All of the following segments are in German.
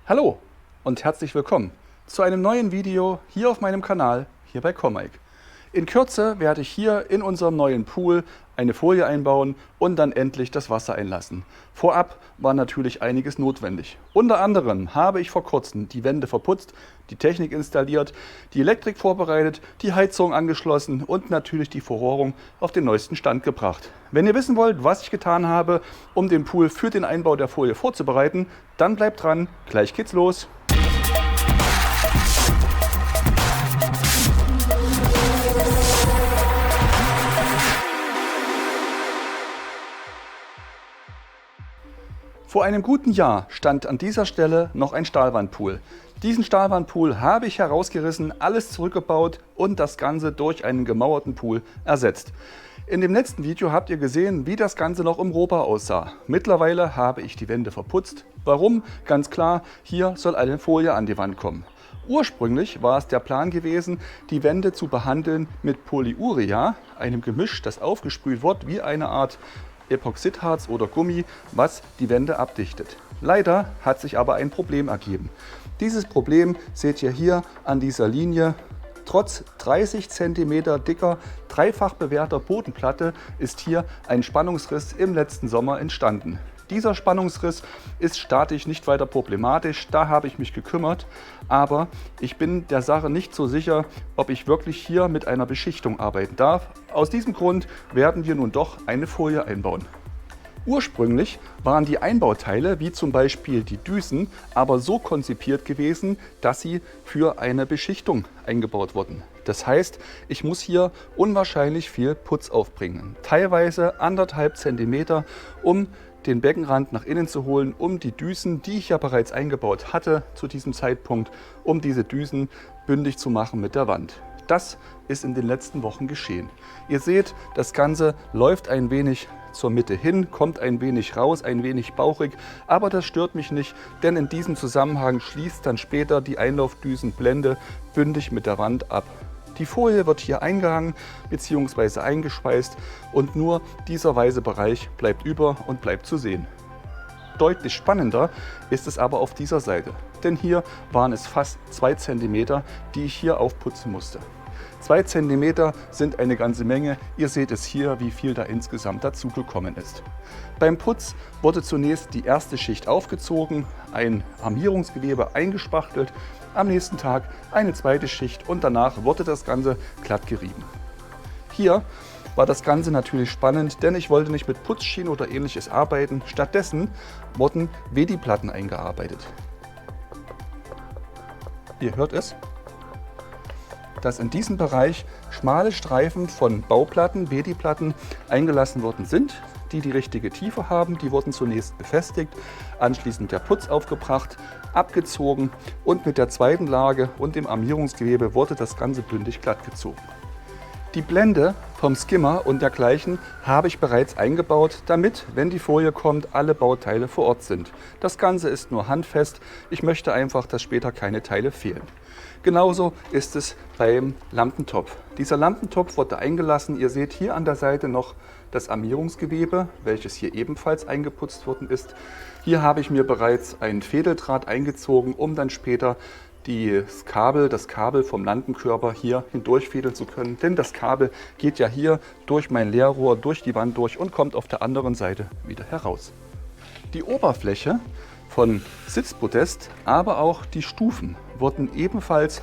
Hallo und herzlich willkommen zu einem neuen Video hier auf meinem Kanal, hier bei Comike. In Kürze werde ich hier in unserem neuen Pool eine Folie einbauen und dann endlich das Wasser einlassen. Vorab war natürlich einiges notwendig. Unter anderem habe ich vor kurzem die Wände verputzt, die Technik installiert, die Elektrik vorbereitet, die Heizung angeschlossen und natürlich die Verrohrung auf den neuesten Stand gebracht. Wenn ihr wissen wollt, was ich getan habe, um den Pool für den Einbau der Folie vorzubereiten, dann bleibt dran, gleich geht's los. Vor einem guten Jahr stand an dieser Stelle noch ein Stahlwandpool. Diesen Stahlwandpool habe ich herausgerissen, alles zurückgebaut und das Ganze durch einen gemauerten Pool ersetzt. In dem letzten Video habt ihr gesehen, wie das Ganze noch im Rohbau aussah. Mittlerweile habe ich die Wände verputzt. Warum? Ganz klar, hier soll eine Folie an die Wand kommen. Ursprünglich war es der Plan gewesen, die Wände zu behandeln mit Polyurea, einem Gemisch, das aufgesprüht wird wie eine Art Epoxidharz oder Gummi, was die Wände abdichtet. Leider hat sich aber ein Problem ergeben. Dieses Problem seht ihr hier an dieser Linie. Trotz 30 cm dicker, dreifach bewehrter Bodenplatte ist hier ein Spannungsriss im letzten Sommer entstanden. Dieser Spannungsriss ist statisch nicht weiter problematisch, da habe ich mich gekümmert, aber ich bin der Sache nicht so sicher, ob ich wirklich hier mit einer Beschichtung arbeiten darf. Aus diesem Grund werden wir nun doch eine Folie einbauen. Ursprünglich waren die Einbauteile, wie zum Beispiel die Düsen, aber so konzipiert gewesen, dass sie für eine Beschichtung eingebaut wurden. Das heißt, ich muss hier unwahrscheinlich viel Putz aufbringen, teilweise 1,5 cm, um den Beckenrand nach innen zu holen, um die Düsen, die ich ja bereits eingebaut hatte zu diesem Zeitpunkt, um diese Düsen bündig zu machen mit der Wand. Das ist in den letzten Wochen geschehen. Ihr seht, das Ganze läuft ein wenig zur Mitte hin, kommt ein wenig raus, ein wenig bauchig, aber das stört mich nicht, denn in diesem Zusammenhang schließt dann später die Einlaufdüsenblende bündig mit der Wand ab. Die Folie wird hier eingehangen bzw. eingeschweißt und nur dieser weiße Bereich bleibt über und bleibt zu sehen. Deutlich spannender ist es aber auf dieser Seite, denn hier waren es fast 2 cm, die ich hier aufputzen musste. 2 cm sind eine ganze Menge, ihr seht es hier, wie viel da insgesamt dazu gekommen ist. Beim Putz wurde zunächst die erste Schicht aufgezogen, ein Armierungsgewebe eingespachtelt, am nächsten Tag eine zweite Schicht und danach wurde das Ganze glatt gerieben. Hier war das Ganze natürlich spannend, denn ich wollte nicht mit Putzschienen oder ähnliches arbeiten. Stattdessen wurden Wedi-Platten eingearbeitet. Ihr hört es, dass in diesem Bereich schmale Streifen von Bauplatten, Wedi-Platten eingelassen worden sind, die richtige Tiefe haben. Die wurden zunächst befestigt, anschließend der Putz aufgebracht, abgezogen und mit der zweiten Lage und dem Armierungsgewebe wurde das Ganze bündig glatt gezogen. Die Blende vom Skimmer und dergleichen habe ich bereits eingebaut, damit, wenn die Folie kommt, alle Bauteile vor Ort sind. Das Ganze ist nur handfest, ich möchte einfach, dass später keine Teile fehlen. Genauso ist es beim Lampentopf. Dieser Lampentopf wurde eingelassen, ihr seht hier an der Seite noch das Armierungsgewebe, welches hier ebenfalls eingeputzt worden ist. Hier habe ich mir bereits ein Fädeldraht eingezogen, um dann später das Kabel vom Lampenkörper hier hindurchfädeln zu können, denn das Kabel geht ja hier durch mein Leerrohr, durch die Wand durch und kommt auf der anderen Seite wieder heraus. Die Oberfläche von Sitzpodest, aber auch die Stufen wurden ebenfalls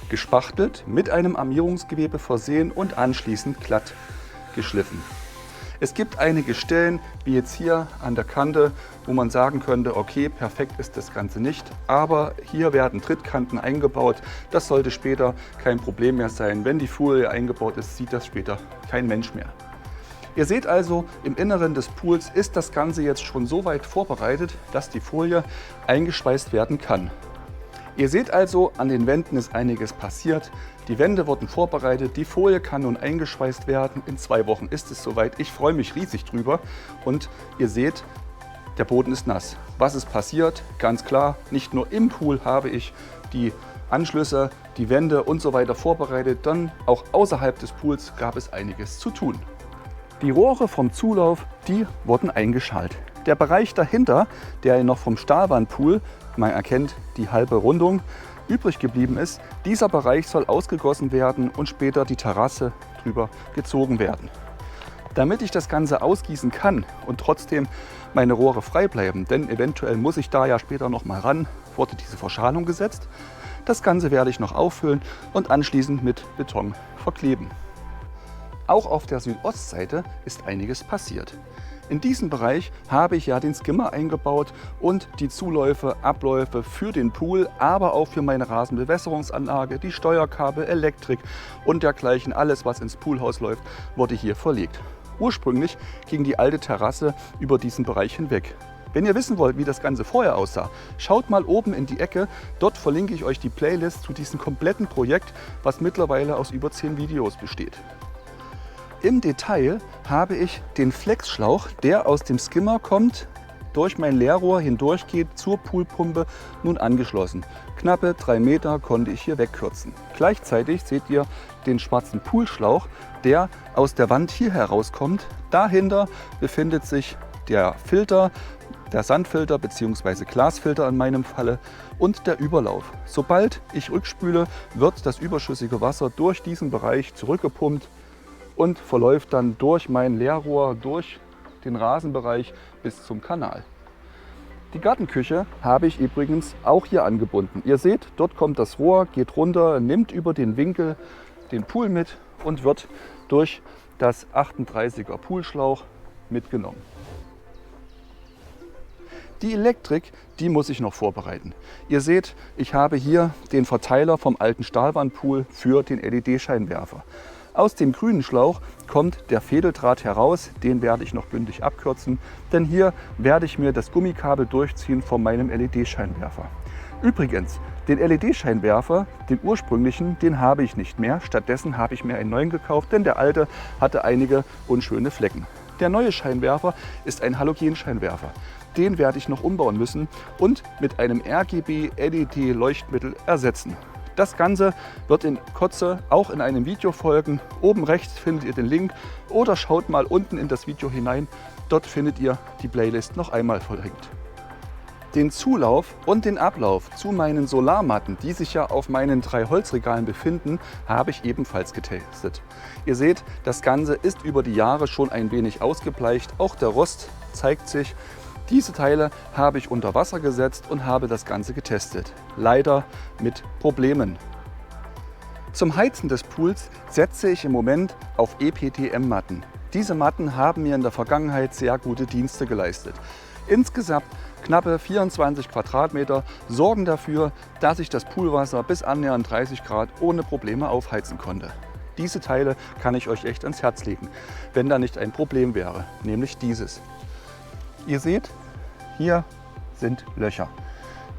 gespachtelt, mit einem Armierungsgewebe versehen und anschließend glatt geschliffen. Es gibt einige Stellen, wie jetzt hier an der Kante, wo man sagen könnte, okay, perfekt ist das Ganze nicht, aber hier werden Trittkanten eingebaut. Das sollte später kein Problem mehr sein. Wenn die Folie eingebaut ist, sieht das später kein Mensch mehr. Ihr seht also, im Inneren des Pools ist das Ganze jetzt schon so weit vorbereitet, dass die Folie eingeschweißt werden kann. Ihr seht also, an den Wänden ist einiges passiert. Die Wände wurden vorbereitet, die Folie kann nun eingeschweißt werden. In 2 Wochen ist es soweit. Ich freue mich riesig drüber. Und ihr seht, der Boden ist nass. Was ist passiert? Ganz klar, nicht nur im Pool habe ich die Anschlüsse, die Wände und so weiter vorbereitet, dann auch außerhalb des Pools gab es einiges zu tun. Die Rohre vom Zulauf, die wurden eingeschalt. Der Bereich dahinter, der noch vom Stahlwandpool man erkennt die halbe Rundung, übrig geblieben ist. Dieser Bereich soll ausgegossen werden und später die Terrasse drüber gezogen werden. Damit ich das Ganze ausgießen kann und trotzdem meine Rohre frei bleiben, denn eventuell muss ich da ja später noch mal ran, wurde diese Verschalung gesetzt. Das Ganze werde ich noch auffüllen und anschließend mit Beton verkleben. Auch auf der Südostseite ist einiges passiert. In diesem Bereich habe ich ja den Skimmer eingebaut und die Zuläufe, Abläufe für den Pool, aber auch für meine Rasenbewässerungsanlage, die Steuerkabel, Elektrik und dergleichen. Alles, was ins Poolhaus läuft, wurde hier verlegt. Ursprünglich ging die alte Terrasse über diesen Bereich hinweg. Wenn ihr wissen wollt, wie das Ganze vorher aussah, schaut mal oben in die Ecke. Dort verlinke ich euch die Playlist zu diesem kompletten Projekt, was mittlerweile aus über 10 Videos besteht. Im Detail habe ich den Flexschlauch, der aus dem Skimmer kommt, durch mein Leerrohr hindurch geht zur Poolpumpe, nun angeschlossen. Knappe 3 Meter konnte ich hier wegkürzen. Gleichzeitig seht ihr den schwarzen Poolschlauch, der aus der Wand hier herauskommt. Dahinter befindet sich der Filter, der Sandfilter bzw. Glasfilter in meinem Falle und der Überlauf. Sobald ich rückspüle, wird das überschüssige Wasser durch diesen Bereich zurückgepumpt und verläuft dann durch mein Leerrohr, durch den Rasenbereich bis zum Kanal. Die Gartenküche habe ich übrigens auch hier angebunden. Ihr seht, dort kommt das Rohr, geht runter, nimmt über den Winkel den Pool mit und wird durch das 38er Poolschlauch mitgenommen. Die Elektrik, die muss ich noch vorbereiten. Ihr seht, ich habe hier den Verteiler vom alten Stahlwandpool für den LED-Scheinwerfer. Aus dem grünen Schlauch kommt der Fädeldraht heraus, den werde ich noch bündig abkürzen, denn hier werde ich mir das Gummikabel durchziehen von meinem LED-Scheinwerfer. Übrigens, den LED-Scheinwerfer, den ursprünglichen, den habe ich nicht mehr. Stattdessen habe ich mir einen neuen gekauft, denn der alte hatte einige unschöne Flecken. Der neue Scheinwerfer ist ein Halogenscheinwerfer. Den werde ich noch umbauen müssen und mit einem RGB-LED-Leuchtmittel ersetzen. Das Ganze wird in Kürze auch in einem Video folgen. Oben rechts findet ihr den Link oder schaut mal unten in das Video hinein. Dort findet ihr die Playlist noch einmal verlinkt. Den Zulauf und den Ablauf zu meinen Solarmatten, die sich ja auf meinen 3 Holzregalen befinden, habe ich ebenfalls getestet. Ihr seht, das Ganze ist über die Jahre schon ein wenig ausgebleicht. Auch der Rost zeigt sich. Diese Teile habe ich unter Wasser gesetzt und habe das Ganze getestet. Leider mit Problemen. Zum Heizen des Pools setze ich im Moment auf EPDM-Matten. Diese Matten haben mir in der Vergangenheit sehr gute Dienste geleistet. Insgesamt knappe 24 Quadratmeter sorgen dafür, dass ich das Poolwasser bis annähernd 30 Grad ohne Probleme aufheizen konnte. Diese Teile kann ich euch echt ans Herz legen, wenn da nicht ein Problem wäre, nämlich dieses. Ihr seht, hier sind Löcher.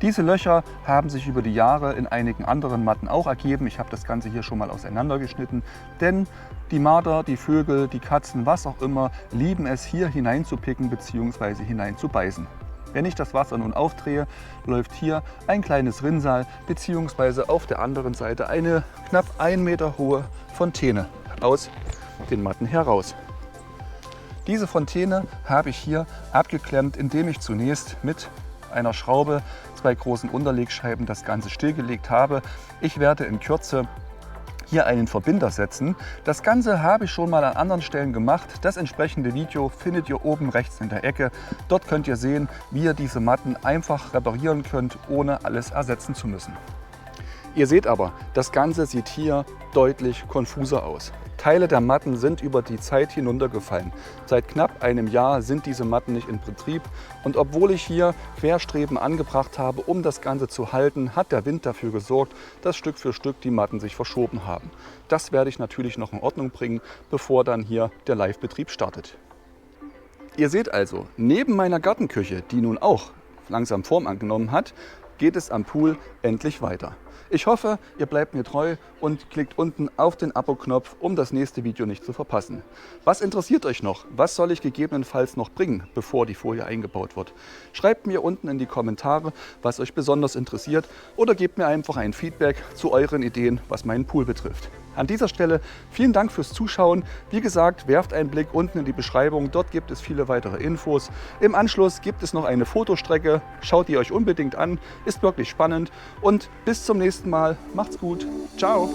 Diese Löcher haben sich über die Jahre in einigen anderen Matten auch ergeben. Ich habe das Ganze hier schon mal auseinandergeschnitten, denn die Marder, die Vögel, die Katzen, was auch immer, lieben es hier hineinzupicken bzw. hineinzubeißen. Wenn ich das Wasser nun aufdrehe, läuft hier ein kleines Rinnsal bzw. auf der anderen Seite eine knapp 1 Meter hohe Fontäne aus den Matten heraus. Diese Fontäne habe ich hier abgeklemmt, indem ich zunächst mit einer Schraube 2 großen Unterlegscheiben das Ganze stillgelegt habe. Ich werde in Kürze hier einen Verbinder setzen. Das Ganze habe ich schon mal an anderen Stellen gemacht. Das entsprechende Video findet ihr oben rechts in der Ecke. Dort könnt ihr sehen, wie ihr diese Matten einfach reparieren könnt, ohne alles ersetzen zu müssen. Ihr seht aber, das Ganze sieht hier deutlich konfuser aus. Teile der Matten sind über die Zeit hinuntergefallen. Seit knapp einem Jahr sind diese Matten nicht in Betrieb und obwohl ich hier Querstreben angebracht habe, um das Ganze zu halten, hat der Wind dafür gesorgt, dass Stück für Stück die Matten sich verschoben haben. Das werde ich natürlich noch in Ordnung bringen, bevor dann hier der Live-Betrieb startet. Ihr seht also, neben meiner Gartenküche, die nun auch langsam Form angenommen hat, geht es am Pool endlich weiter. Ich hoffe, ihr bleibt mir treu und klickt unten auf den Abo-Knopf, um das nächste Video nicht zu verpassen. Was interessiert euch noch? Was soll ich gegebenenfalls noch bringen, bevor die Folie eingebaut wird? Schreibt mir unten in die Kommentare, was euch besonders interessiert, oder gebt mir einfach ein Feedback zu euren Ideen, was meinen Pool betrifft. An dieser Stelle vielen Dank fürs Zuschauen. Wie gesagt, werft einen Blick unten in die Beschreibung, dort gibt es viele weitere Infos. Im Anschluss gibt es noch eine Fotostrecke, schaut die euch unbedingt an, ist wirklich spannend und bis zum nächsten Mal. Macht's gut, ciao!